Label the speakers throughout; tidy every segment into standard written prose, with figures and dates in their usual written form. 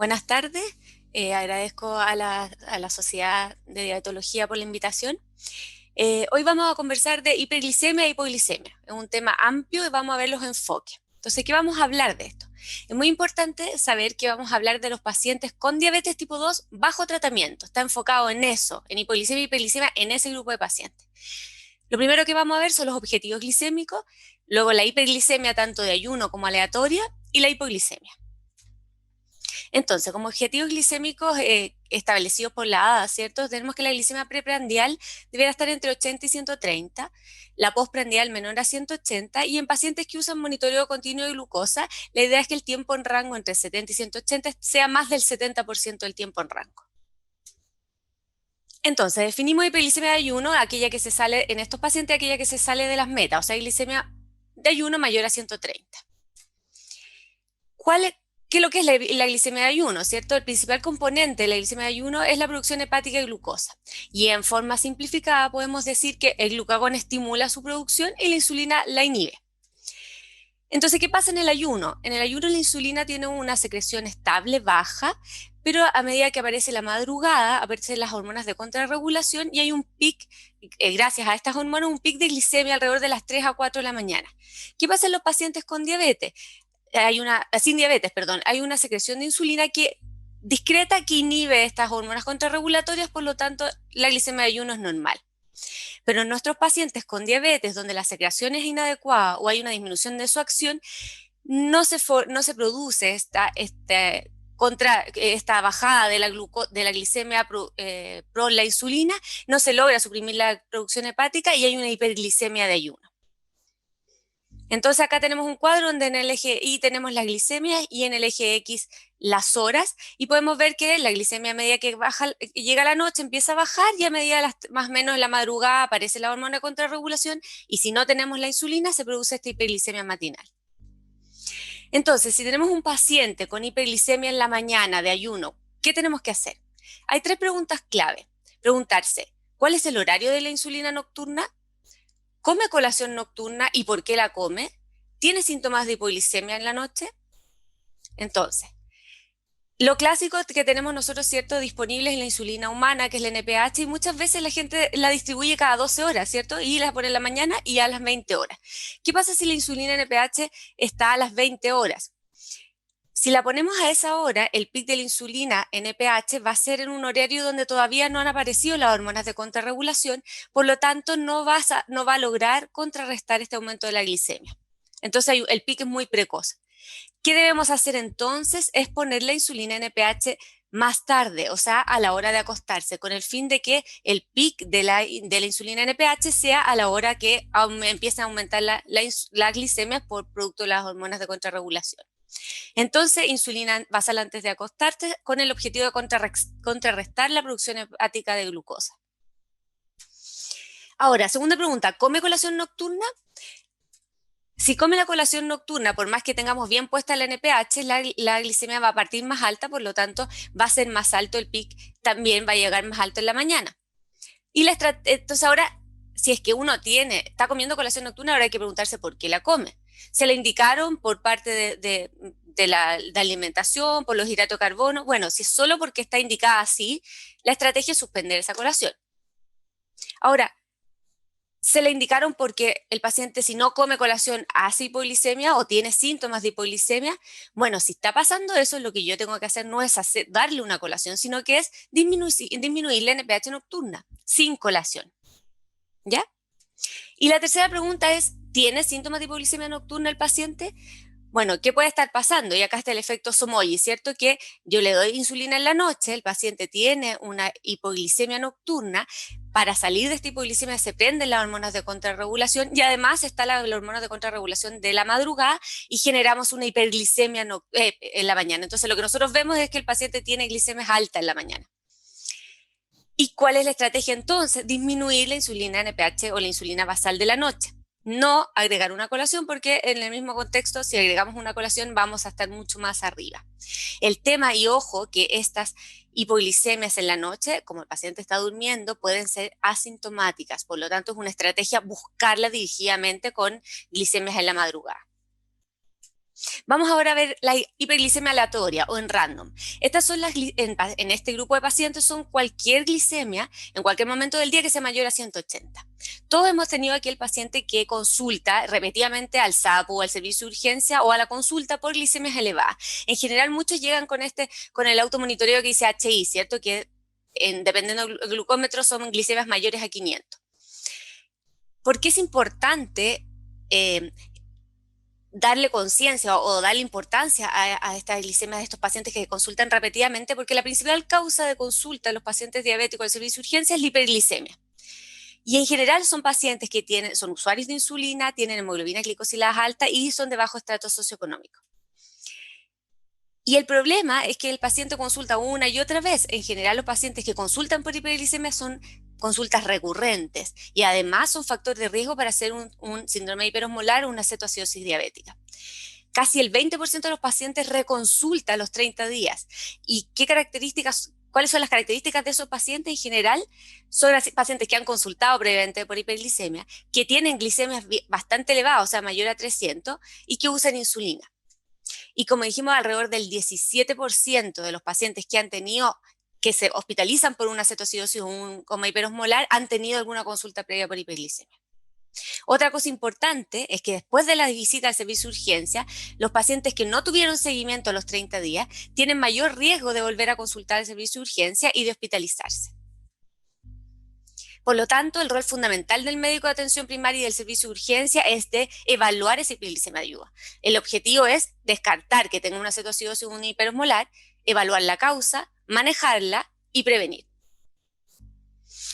Speaker 1: Buenas tardes. Agradezco a la Sociedad de Diabetología por la invitación. Hoy vamos a conversar de hiperglicemia e hipoglicemia. Es un tema amplio y vamos a ver los enfoques. Entonces, ¿qué vamos a hablar de esto? Es muy importante saber que vamos a hablar de los pacientes con diabetes tipo 2 bajo tratamiento. Está enfocado en eso, en hipoglicemia y hiperglicemia, en ese grupo de pacientes. Lo primero que vamos a ver son los objetivos glicémicos, luego la hiperglicemia tanto de ayuno como aleatoria y la hipoglicemia. Entonces, como objetivos glicémicos establecidos por la ADA, ¿cierto? Tenemos que la glicemia preprandial debería estar entre 80 y 130, la postprandial menor a 180, y en pacientes que usan monitoreo continuo de glucosa, la idea es que el tiempo en rango entre 70 y 180 sea más del 70% del tiempo en rango. Entonces, definimos hiperglicemia de ayuno, aquella que se sale en estos pacientes, aquella que se sale de las metas, o sea, glicemia de ayuno mayor a 130. ¿Qué es lo que es la glicemia de ayuno? ¿Cierto? El principal componente de la glicemia de ayuno es la producción hepática de glucosa. Y en forma simplificada podemos decir que el glucagón estimula su producción y la insulina la inhibe. Entonces, ¿qué pasa en el ayuno? En el ayuno la insulina tiene una secreción estable, baja, pero a medida que aparece la madrugada, aparecen las hormonas de contrarregulación y hay un pic, gracias a estas hormonas, un pic de glicemia alrededor de las 3 a 4 de la mañana. ¿Qué pasa en los pacientes con diabetes? Sin diabetes, perdón, hay una secreción de insulina que discreta que inhibe estas hormonas contrarregulatorias, por lo tanto, la glicemia de ayuno es normal. Pero en nuestros pacientes con diabetes, donde la secreción es inadecuada o hay una disminución de su acción, no se produce esta bajada de la glicemia pro la insulina, no se logra suprimir la producción hepática y hay una hiperglicemia de ayuno. Entonces acá tenemos un cuadro donde en el eje Y tenemos las glicemias y en el eje X las horas, y podemos ver que la glicemia a medida que llega la noche empieza a bajar, y a medida más o menos en la madrugada aparece la hormona de contrarregulación, y si no tenemos la insulina se produce esta hiperglicemia matinal. Entonces, si tenemos un paciente con hiperglicemia en la mañana de ayuno, ¿qué tenemos que hacer? Hay tres preguntas clave. Preguntarse, ¿cuál es el horario de la insulina nocturna? ¿Come colación nocturna y por qué la come? ¿Tiene síntomas de hipoglicemia en la noche? Entonces, lo clásico que tenemos nosotros, ¿cierto?, disponible es la insulina humana, que es la NPH, y muchas veces la gente la distribuye cada 12 horas, ¿cierto? Y la pone en la mañana y a las 20 horas. ¿Qué pasa si la insulina NPH está a las 20 horas? Si la ponemos a esa hora, el pic de la insulina NPH va a ser en un horario donde todavía no han aparecido las hormonas de contrarregulación, por lo tanto no va a lograr contrarrestar este aumento de la glicemia. Entonces el pic es muy precoz. ¿Qué debemos hacer entonces? Es poner la insulina NPH más tarde, o sea, a la hora de acostarse, con el fin de que el pic de la insulina NPH sea a la hora que empiece a aumentar la glicemia por producto de las hormonas de contrarregulación. Entonces, insulina basal antes de acostarte con el objetivo de contrarrestar la producción hepática de glucosa. Ahora, segunda pregunta, ¿come colación nocturna? Si come la colación nocturna, por más que tengamos bien puesta la NPH, la glicemia va a partir más alta, por lo tanto va a ser más alto el pic, también va a llegar más alto en la mañana. Entonces ahora, si es que uno está comiendo colación nocturna, ahora hay que preguntarse por qué la come. Se la indicaron por parte de la alimentación, por los hidratos de carbono. Bueno, si es solo porque está indicada así, la estrategia es suspender esa colación. Ahora, se le indicaron porque el paciente, si no come colación, hace hipoglicemia o tiene síntomas de hipoglicemia. Bueno, si está pasando eso, lo que yo tengo que hacer no es darle una colación, sino que es disminuir la NPH nocturna sin colación. ¿Ya? Y la tercera pregunta es, ¿tiene síntomas de hipoglicemia nocturna el paciente? Bueno, ¿qué puede estar pasando? Y acá está el efecto Somogy, ¿cierto? Que yo le doy insulina en la noche, el paciente tiene una hipoglicemia nocturna, para salir de esta hipoglicemia se prenden las hormonas de contrarregulación y además está la hormona de contrarregulación de la madrugada y generamos una hiperglicemia en la mañana. Entonces lo que nosotros vemos es que el paciente tiene glicemias altas en la mañana. ¿Y cuál es la estrategia entonces? Disminuir la insulina NPH o la insulina basal de la noche. No agregar una colación, porque en el mismo contexto, si agregamos una colación, vamos a estar mucho más arriba. El tema, y ojo, que estas hipoglicemias en la noche, como el paciente está durmiendo, pueden ser asintomáticas. Por lo tanto, es una estrategia buscarla dirigidamente con glicemias en la madrugada. Vamos ahora a ver la hiperglicemia aleatoria o en random. Estas son en este grupo de pacientes son cualquier glicemia en cualquier momento del día que sea mayor a 180. Todos hemos tenido aquí el paciente que consulta repetidamente al SAPU o al servicio de urgencia o a la consulta por glicemias elevadas. En general muchos llegan con el automonitoreo que dice HI, ¿cierto? Que dependiendo del glucómetro son glicemias mayores a 500. ¿Por qué es importante darle conciencia o darle importancia a estas glicemias de estos pacientes que consultan repetidamente? Porque la principal causa de consulta de los pacientes diabéticos del servicio de urgencia es la hiperglicemia. Y en general son pacientes que son usuarios de insulina, tienen hemoglobina glicosilada alta y son de bajo estrato socioeconómico. Y el problema es que el paciente consulta una y otra vez. En general los pacientes que consultan por hiperglicemia son consultas recurrentes y además son factor de riesgo para hacer un síndrome hiperosmolar o una cetoacidosis diabética. Casi el 20% de los pacientes reconsulta a los 30 días. ¿Y cuáles son las características de esos pacientes? En general son pacientes que han consultado previamente por hiperglicemia, que tienen glicemias bastante elevadas, o sea, mayor a 300, y que usan insulina. Y como dijimos, alrededor del 17% de los pacientes que se hospitalizan por una cetoacidosis o un coma hiperosmolar han tenido alguna consulta previa por hiperglicemia. Otra cosa importante es que después de la visita al servicio de urgencia, los pacientes que no tuvieron seguimiento a los 30 días tienen mayor riesgo de volver a consultar al servicio de urgencia y de hospitalizarse. Por lo tanto, el rol fundamental del médico de atención primaria y del servicio de urgencia es de evaluar esa hiperglicemia ayuda. El objetivo es descartar que tenga una cetoacidosis o un hiperosmolar, evaluar la causa, manejarla y prevenir.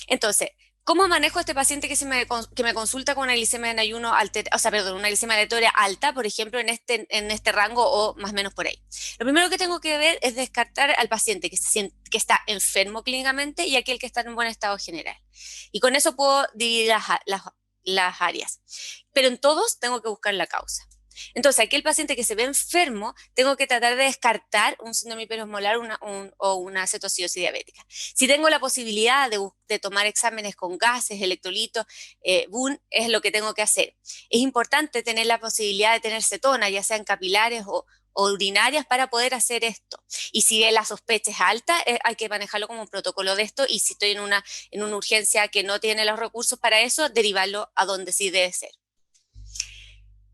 Speaker 1: Entonces, ¿cómo manejo a este paciente que me consulta con una glicemia en ayuno una glicemia aleatoria alta, por ejemplo, en este rango o más o menos por ahí? Lo primero que tengo que ver es descartar al paciente que está enfermo clínicamente y aquel que está en un buen estado general. Y con eso puedo dividir las áreas. Pero en todos tengo que buscar la causa. Entonces, aquel paciente que se ve enfermo, tengo que tratar de descartar un síndrome hiperosmolar o una cetoacidosis diabética. Si tengo la posibilidad de tomar exámenes con gases, electrolitos, BUN, es lo que tengo que hacer. Es importante tener la posibilidad de tener cetona, ya sean capilares o urinarias, para poder hacer esto. Y si la sospecha es alta, hay que manejarlo como un protocolo de esto, y si estoy en una urgencia que no tiene los recursos para eso, derivarlo a donde sí debe ser.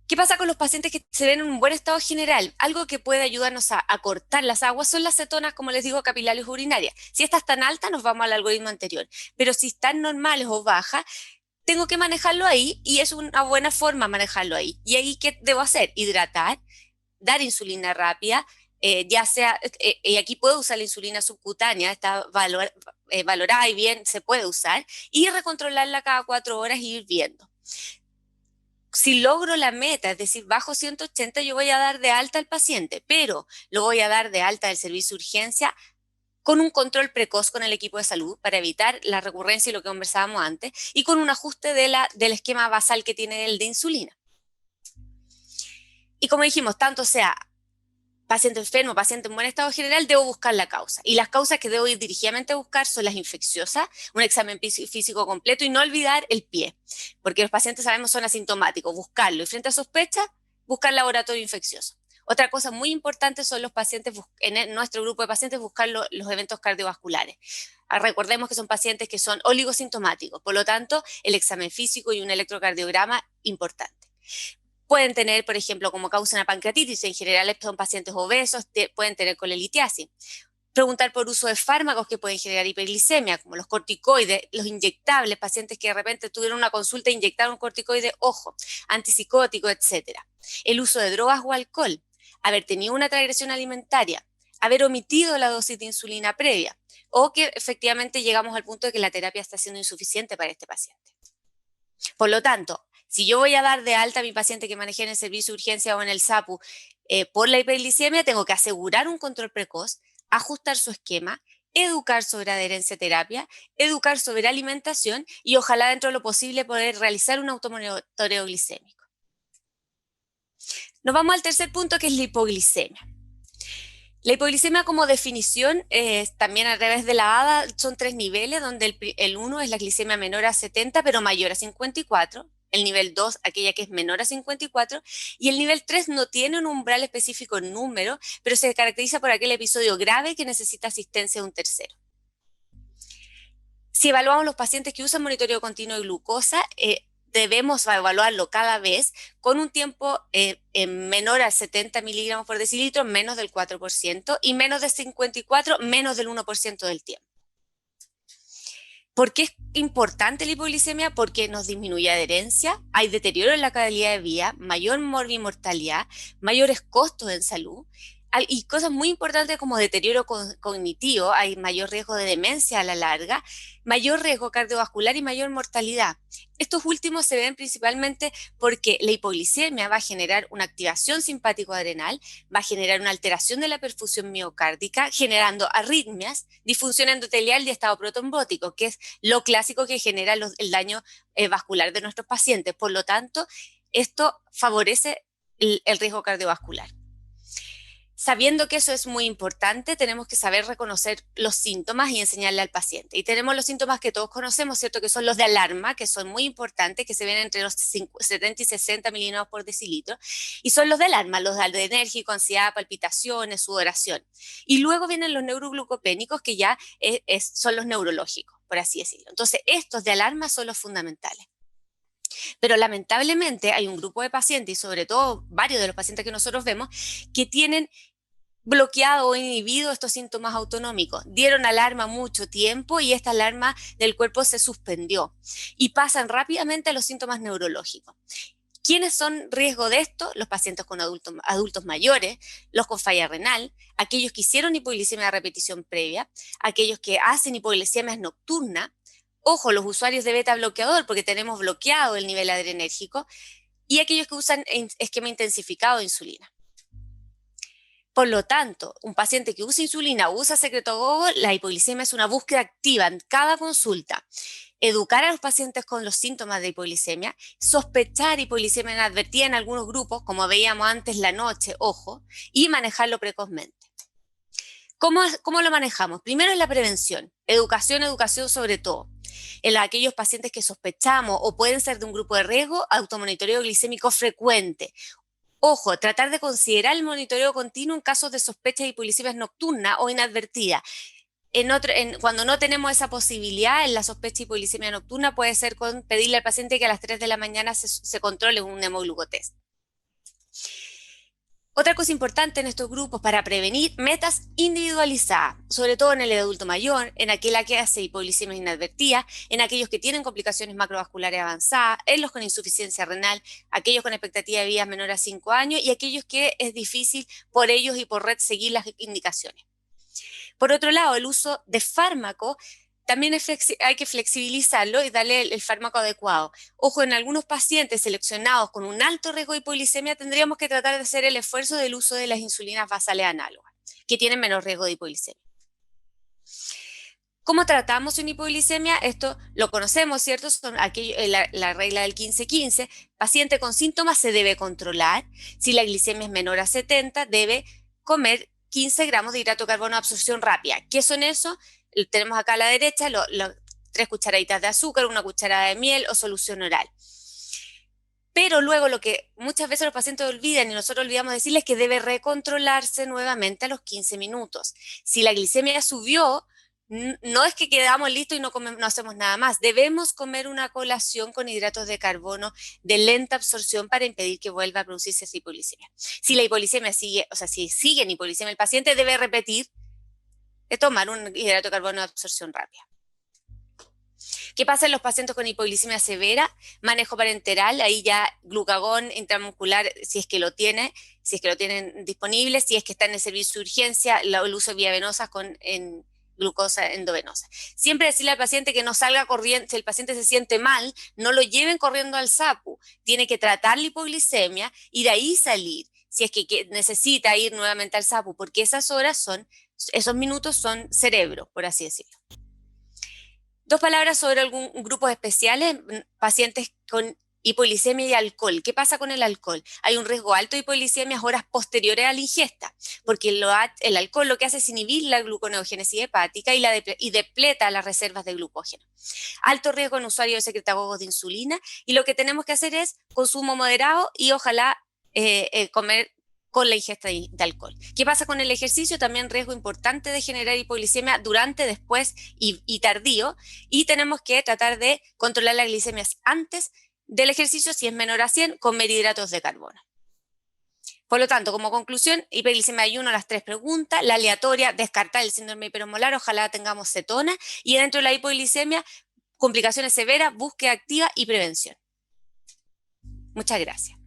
Speaker 1: ¿Qué pasa con los pacientes que se ven en un buen estado general? Algo que puede ayudarnos a cortar las aguas son las cetonas, como les digo, capilares urinarias. Si estas están altas, nos vamos al algoritmo anterior. Pero si están normales o bajas, tengo que manejarlo ahí, y es una buena forma manejarlo ahí. ¿Y ahí qué debo hacer? Hidratar, dar insulina rápida, ya sea, y aquí puedo usar la insulina subcutánea, está valorada y bien se puede usar, y recontrolarla cada 4 horas y ir viendo. Si logro la meta, es decir, bajo 180, yo voy a dar de alta al paciente, pero lo voy a dar de alta del servicio de urgencia con un control precoz con el equipo de salud para evitar la recurrencia y lo que conversábamos antes, y con un ajuste del esquema basal que tiene el de insulina. Y como dijimos, tanto sea paciente enfermo, paciente en buen estado general, debo buscar la causa. Y las causas que debo ir dirigidamente a buscar son las infecciosas, un examen físico completo, y no olvidar el pie, porque los pacientes, sabemos, son asintomáticos, buscarlo. Y frente a sospecha, buscar laboratorio infeccioso. Otra cosa muy importante son los pacientes, en nuestro grupo de pacientes, buscar los eventos cardiovasculares. Recordemos que son pacientes que son oligosintomáticos, por lo tanto, el examen físico y un electrocardiograma importante. Pueden tener, por ejemplo, como causa una pancreatitis, en general son pacientes obesos, pueden tener colelitiasis. Preguntar por uso de fármacos que pueden generar hiperglicemia, como los corticoides, los inyectables, pacientes que de repente tuvieron una consulta e inyectaron un corticoide, ojo, antipsicótico, etc. El uso de drogas o alcohol, haber tenido una transgresión alimentaria, haber omitido la dosis de insulina previa, o que efectivamente llegamos al punto de que la terapia está siendo insuficiente para este paciente. Por lo tanto, si yo voy a dar de alta a mi paciente que manejé en el servicio de urgencia o en el SAPU por la hiperglicemia, tengo que asegurar un control precoz, ajustar su esquema, educar sobre adherencia a terapia, educar sobre alimentación y ojalá dentro de lo posible poder realizar un automonitoreo glicémico. Nos vamos al tercer punto, que es la hipoglicemia. La hipoglicemia, como definición, también a través de la ADA, son 3 niveles, donde el 1 es la glicemia menor a 70 pero mayor a 54. el nivel 2 aquella que es menor a 54, y el nivel 3 no tiene un umbral específico en número, pero se caracteriza por aquel episodio grave que necesita asistencia de un tercero. Si evaluamos los pacientes que usan monitoreo continuo de glucosa, debemos evaluarlo cada vez con un tiempo menor a 70 miligramos por decilitro, menos del 4%, y menos de 54, menos del 1% del tiempo. ¿Por qué es importante la hipoglicemia? Porque nos disminuye adherencia, hay deterioro en la calidad de vida, mayor morbimortalidad, mayores costos en salud, y cosas muy importantes como deterioro cognitivo, hay mayor riesgo de demencia a la larga, mayor riesgo cardiovascular y mayor mortalidad. Estos últimos se ven principalmente porque la hipoglicemia va a generar una activación simpático-adrenal, va a generar una alteración de la perfusión miocárdica, generando arritmias, disfunción endotelial y estado protrombótico, que es lo clásico que genera el daño vascular de nuestros pacientes. Por lo tanto, esto favorece el riesgo cardiovascular. Sabiendo que eso es muy importante, tenemos que saber reconocer los síntomas y enseñarle al paciente. Y tenemos los síntomas que todos conocemos, ¿cierto? Que son los de alarma, que son muy importantes, que se ven entre los 70 y 60 miligramos por decilitro. Y son los de alarma, los de adrenérgico, ansiedad, palpitaciones, sudoración. Y luego vienen los neuroglucopénicos, que ya son los neurológicos, por así decirlo. Entonces, estos de alarma son los fundamentales. Pero lamentablemente hay un grupo de pacientes, y sobre todo varios de los pacientes que nosotros vemos, que tienen bloqueado o inhibido estos síntomas autonómicos. Dieron alarma mucho tiempo y esta alarma del cuerpo se suspendió y pasan rápidamente a los síntomas neurológicos. ¿Quiénes son riesgo de esto? Los pacientes con adultos mayores, los con falla renal, aquellos que hicieron hipoglicemia de repetición previa, aquellos que hacen hipoglicemias nocturnas, ojo, los usuarios de beta bloqueador porque tenemos bloqueado el nivel adrenérgico, y aquellos que usan esquema intensificado de insulina. Por lo tanto, un paciente que usa insulina o usa secretagogo, la hipoglicemia es una búsqueda activa en cada consulta. Educar a los pacientes con los síntomas de hipoglicemia, sospechar hipoglicemia inadvertida en algunos grupos, como veíamos antes la noche, ojo, y manejarlo precozmente. ¿Cómo lo manejamos? Primero es la prevención, educación sobre todo. En aquellos pacientes que sospechamos o pueden ser de un grupo de riesgo, automonitoreo glicémico frecuente. Ojo, tratar de considerar el monitoreo continuo en casos de sospecha de hipoglicemia nocturna o inadvertida. Cuando no tenemos esa posibilidad, en la sospecha de hipoglicemia nocturna puede ser con pedirle al paciente que a las 3 de la mañana se controle un hemoglucotest. Otra cosa importante en estos grupos para prevenir, metas individualizadas, sobre todo en el adulto mayor, en aquel que hace hipoglicemia inadvertida, en aquellos que tienen complicaciones macrovasculares avanzadas, en los con insuficiencia renal, aquellos con expectativa de vida menor a 5 años y aquellos que es difícil por ellos y por red seguir las indicaciones. Por otro lado, el uso de fármaco también hay que flexibilizarlo y darle el fármaco adecuado. Ojo, en algunos pacientes seleccionados con un alto riesgo de hipoglicemia tendríamos que tratar de hacer el esfuerzo del uso de las insulinas basales análogas, que tienen menos riesgo de hipoglicemia. ¿Cómo tratamos una hipoglicemia? Esto lo conocemos, ¿cierto? Son la regla del 15-15. Paciente con síntomas se debe controlar. Si la glicemia es menor a 70, debe comer 15 gramos de hidrato de carbono de absorción rápida. ¿Qué son eso? Tenemos acá a la derecha 3 cucharaditas de azúcar, 1 cucharada de miel o solución oral. Pero luego lo que muchas veces los pacientes olvidan y nosotros olvidamos decirles es que debe recontrolarse nuevamente a los 15 minutos. Si la glicemia subió, no es que quedamos listos y no hacemos nada más. Debemos comer una colación con hidratos de carbono de lenta absorción para impedir que vuelva a producirse esa hipoglicemia. Si la hipoglicemia sigue, o sea, si sigue en hipoglicemia, el paciente debe repetir tomar un hidrato de carbono de absorción rápida. ¿Qué pasa en los pacientes con hipoglicemia severa? Manejo parenteral, ahí ya glucagón intramuscular, si es que lo tienen disponible, si es que está en el servicio de urgencia, el uso de vía venosa en glucosa endovenosa. Siempre decirle al paciente que no salga corriendo, si el paciente se siente mal, no lo lleven corriendo al SAPU, tiene que tratar la hipoglicemia y de ahí salir, si es que necesita ir nuevamente al SAPU, porque esos minutos son cerebro, por así decirlo. 2 palabras sobre algunos grupos especiales, pacientes con hipoglicemia y alcohol. ¿Qué pasa con el alcohol? Hay un riesgo alto de hipoglicemia horas posteriores a la ingesta, porque el alcohol lo que hace es inhibir la gluconeogénesis hepática y depleta las reservas de glucógeno. Alto riesgo en usuarios de secretagogos de insulina, y lo que tenemos que hacer es consumo moderado y ojalá comer con la ingesta de alcohol. ¿Qué pasa con el ejercicio? También riesgo importante de generar hipoglicemia durante, después y tardío, y tenemos que tratar de controlar las glicemias antes del ejercicio, si es menor a 100, comer hidratos de carbono. Por lo tanto, como conclusión, hiperglicemia de ayuno, las 3 preguntas, la aleatoria, descartar el síndrome hipermolar, ojalá tengamos cetona, y dentro de la hipoglicemia, complicaciones severas, búsqueda activa y prevención. Muchas gracias.